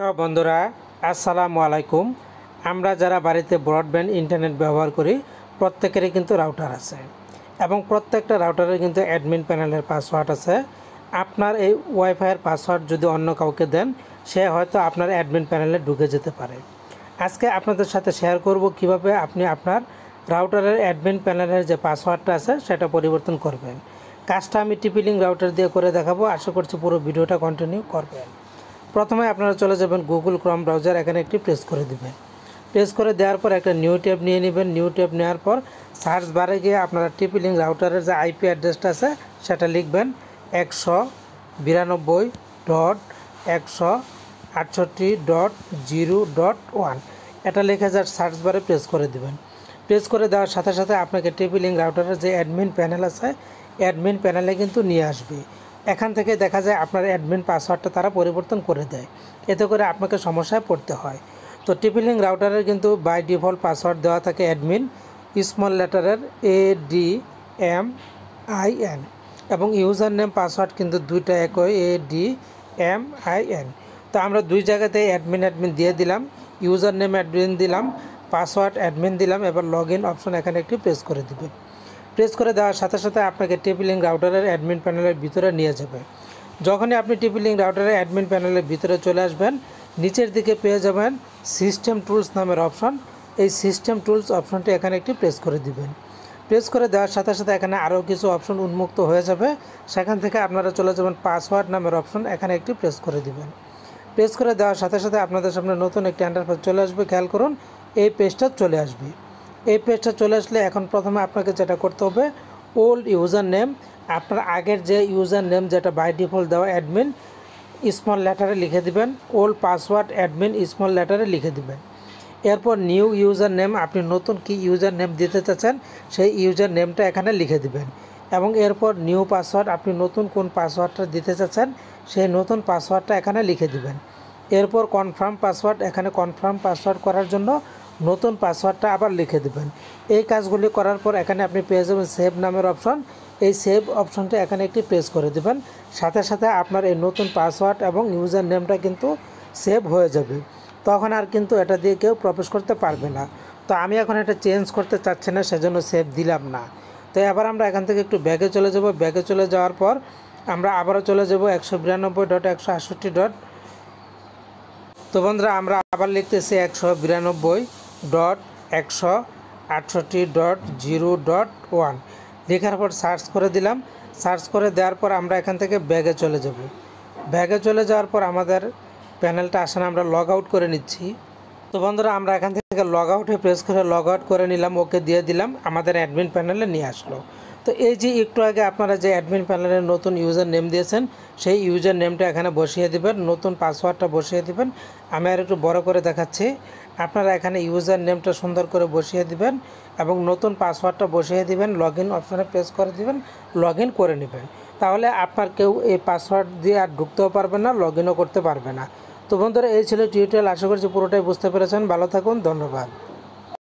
তো বন্ধুরা, আসসালামু আলাইকুম। আমরা যারা বাড়িতে ব্রডব্যান্ড ইন্টারনেট ব্যবহার করি প্রত্যেকেরই কিন্তু রাউটার আছে এবং প্রত্যেকটা রাউটারে কিন্তু অ্যাডমিন প্যানেলের পাসওয়ার্ড আছে। আপনার এই ওয়াইফাইয়ের পাসওয়ার্ড যদি অন্য কাউকে দেন, সে হয়তো আপনার অ্যাডমিন প্যানেলে ঢুকে যেতে পারে। আজকে আপনাদের সাথে শেয়ার করব কিভাবে আপনি আপনার রাউটারের অ্যাডমিন প্যানেলের যে পাসওয়ার্ডটা আছে সেটা পরিবর্তন করবেন। কাজটা আমি টিপি-লিঙ্ক রাউটার দিয়ে করে দেখাবো। আশা করছি পুরো ভিডিওটা কন্টিনিউ করবেন। প্রথমে আপনারা চলে যাবেন গুগল ক্রোম ব্রাউজার, এখানে একটি প্রেস করে দিবেন। প্রেস করে দেওয়ার পর একটা নিউ ট্যাব নিয়ে নেবেন। নিউ ট্যাব নেওয়ার পর সার্চ বারে গিয়ে আপনারা টিপি-লিঙ্ক রাউটারের যে আইপি অ্যাড্রেসটা আছে সেটা লিখবেন 192.168.0.1। এটা লিখে যা সার্চ বারে প্রেস করে দিবেন। প্রেস করে দেওয়ার সাথে সাথে আপনাকে টিপি-লিঙ্ক রাউটারের যে অ্যাডমিন প্যানেল আছে অ্যাডমিন প্যানেলে কিন্তু নিয়ে আসবে। এখান থেকে দেখা যায় আপনার অ্যাডমিন পাসওয়ার্ডটা তারা পরিবর্তন করে দেয়, এতে করে আপনাকে সমস্যায় পড়তে হয়। তো টিপি-লিঙ্ক রাউটারের কিন্তু বাই ডিফল্ট পাসওয়ার্ড দেওয়া থাকে অ্যাডমিন স্মল লেটারের ADMIN এবং ইউজার নেম পাসওয়ার্ড কিন্তু দুইটা একই ADMIN। তো আমরা দুই জায়গাতে অ্যাডমিন দিয়ে দিলাম, ইউজার নেম অ্যাডমিন দিলাম, পাসওয়ার্ড অ্যাডমিন দিলাম। এবার লগ ইন অপশন এখানে একটি প্রেস করে দেবেন। প্রেস করে দেওয়ার সাথে সাথে আপনাকে টিপি-লিঙ্ক রাউটারের অ্যাডমিন প্যানেলের ভিতরে নিয়ে যাবে। যখনই আপনি টিপি-লিঙ্ক রাউটারের অ্যাডমিন প্যানেলের ভিতরে চলে আসবেন, নিচের দিকে পেয়ে যাবেন সিস্টেম টুলস নামের অপশন। এই সিস্টেম টুলস অপশনটি এখানে একটি প্রেস করে দিবেন। প্রেস করে দেওয়ার সাথে সাথে এখানে আরও কিছু অপশন উন্মুক্ত হয়ে যাবে। সেখান থেকে আপনারা চলে যাবেন পাসওয়ার্ড নামের অপশন, এখানে একটি প্রেস করে দিবেন। প্রেস করে দেওয়ার সাথে সাথে আপনাদের সামনে নতুন একটি ইন্টারফেস চলে আসবে। খেয়াল করুন, এই পেজটা চলে আসবে। এই পেজটা চলে আসলে এখন প্রথমে আপনাকে যেটা করতে হবে, ওল্ড ইউজার নেম, আপনার আগের যে ইউজার নেম যেটা বাই ডিফল্ট দেওয়া অ্যাডমিন স্মল লেটারে লিখে দিবেন। ওল্ড পাসওয়ার্ড অ্যাডমিন স্মল লেটারে লিখে দিবেন। এরপর নিউ ইউজার নেম, আপনি নতুন কি ইউজার নেম দিতে চাচ্ছেন সেই ইউজার নেমটা এখানে লিখে দিবেন। এবং এরপর নিউ পাসওয়ার্ড, আপনি নতুন কোন পাসওয়ার্ডটা দিতে চাচ্ছেন সেই নতুন পাসওয়ার্ডটা এখানে লিখে দিবেন। এরপর কনফার্ম পাসওয়ার্ড, এখানে কনফার্ম পাসওয়ার্ড করার জন্য নতুন পাসওয়ার্ডটা আবার লিখে দেবেন। এই কাজগুলি করার পর এখানে আপনি পেয়ে যাবেন সেভ নামের অপশন। এই সেভ অপশনটা এখানে একটি প্রেস করে দেবেন। সাথে সাথে আপনার এই নতুন পাসওয়ার্ড এবং ইউজার নেমটা কিন্তু সেভ হয়ে যাবে। তখন আর কিন্তু এটা দিয়ে কেউ প্রবেশ করতে পারবে না। তো আমি এখন এটা চেঞ্জ করতে চাচ্ছি না, সেজন্য সেভ দিলাম না। তো এবার আমরা এখান থেকে একটু ব্যাগে চলে যাব। ব্যাগে চলে যাওয়ার পর আমরা আবারও চলে যাব 192.168. তো বন্ধুরা, আমরা আবার লিখতেছি 192.168.0.1 লেখার পর সার্চ করে দিলাম। সার্চ করে দেওয়ার পর আমরা এখান থেকে ব্যাগে চলে যাব। ব্যাগে চলে যাওয়ার পর আমাদের প্যানেলটা আসলে আমরা লগ আউট করে নিচ্ছি। তো বন্ধুরা, আমরা এখান থেকে লগ আউটে প্রেস করে লগ আউট করে নিলাম, ওকে দিয়ে দিলাম, আমাদের অ্যাডমিন প্যানেলে নিয়ে আসলো। তো এই যে একটু আগে আপনারা যে অ্যাডমিন প্যানেলের নতুন ইউজার নেম দিয়েছেন সেই ইউজার নেমটা এখানে বসিয়ে দিবেন, নতুন পাসওয়ার্ডটা বসিয়ে দিবেন। আমি আর একটু বড় করে দেখাচ্ছি। আপনারা এখানে ইউজার নেমটা সুন্দর করে বসিয়ে দিবেন এবং নতুন পাসওয়ার্ডটা বসিয়ে দিবেন। লগ ইন অপশানে প্রেস করে দিবেন, লগ ইন করে নেবেন। তাহলে আপনার কেউ এই পাসওয়ার্ড দিয়ে আর ঢুকতেও পারবে না, লগ ইনও করতে পারবে না। তো বন্ধুরা, এই ছিল টিউটোরিয়াল। আশা করছি পুরোটাই বুঝতে পেরেছেন। ভালো থাকুন, ধন্যবাদ।